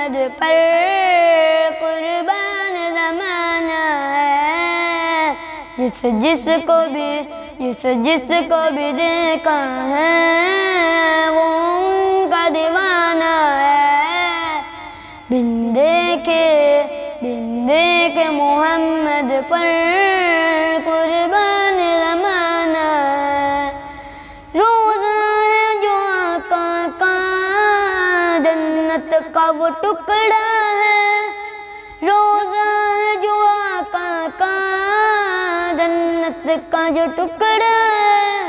محمد پر قربان زمانہ ہے، جس کو بھی دیکھا ہے وہ ان کا دیوانہ ہے، بن دیکھے محمد پر قربان زمانہ ہے، روزہ ہے جو آقا کا جنت کا وہ ٹکڑا ہے، روزہ ہے جو آقا کا جنت کا جو ٹکڑا ہے،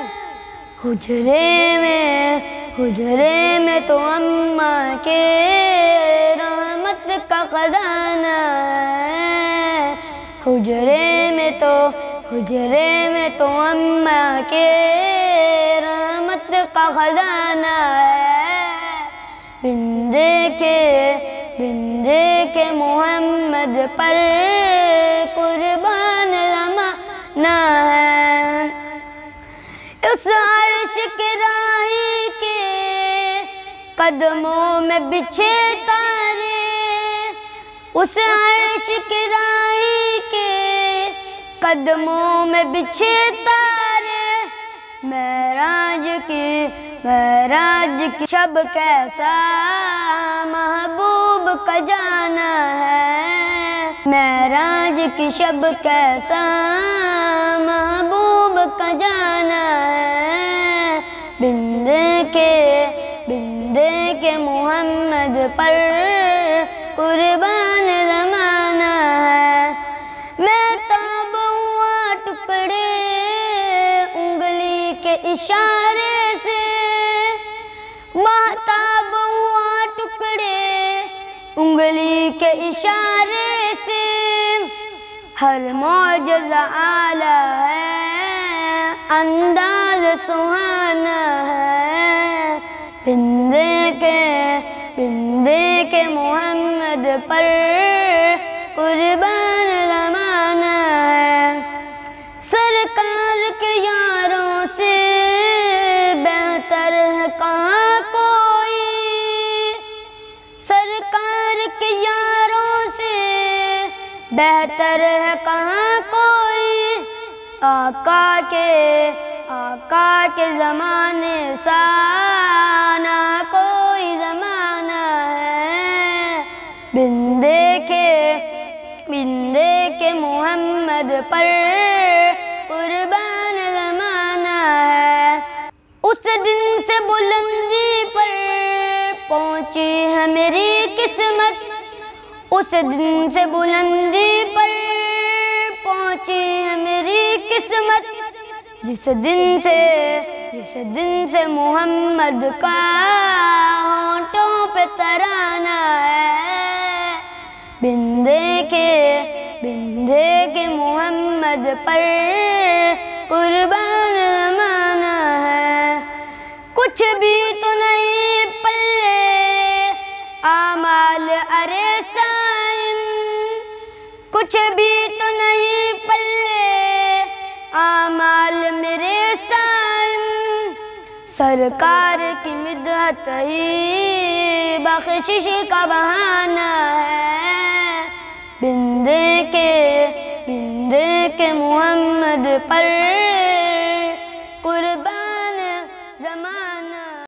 حجرے میں تو اماں کے رحمت کا خزانہ ہے، حجرے میں تو اماں کے رحمت کا خزانہ ہے، بن دیکھے محمد پر قربان زمانہ ہے، اس عرش کے راہی کے قدموں میں بچھے تارے، اس عرش کے راہی کے قدموں میں بچھے تارے، معراج کی شب کیسا محبوب کا جانا ہے، معراج کی شب کیسا محبوب کا جانا ہے، بن دیکھے محمد پر قربان زمانہ ہے، مہتاب ہوا ٹکڑے انگلی کے اشارے سے، مہتاب ہوا ٹکڑے انگلی کے اشارے سے، ہر معجزہ اعلیٰ ہے انداز سہانا ہے، بن دیکھے محمد پر قربان زمانہ ہے، سرکار کے یاروں سے بہتر ہے کہاں کوئی، سرکار کے یاروں سے بہتر ہے کہاں کوئی، آقا کے زمانے سا نہ کوئی زمانہ ہے، بن دیکھے محمد پر قربان زمانہ ہے، اس دن سے بلندی پر پہنچی ہے میری قسمت، اس دن سے بلندی پر پہنچی ہے میری قسمت، جس دن سے محمد کا ہونٹوں پہ ترانہ ہے، بن دیکھے محمد پر قربان زمانہ ہے، کچھ بھی تو نہیں پلے اعمال ارے سائن، کچھ بھی تو نہیں پلے اعمال میرے سائن، سرکار کی مدحت ہی بخشش کا بہانہ ہے، بن دیکھے محمد پر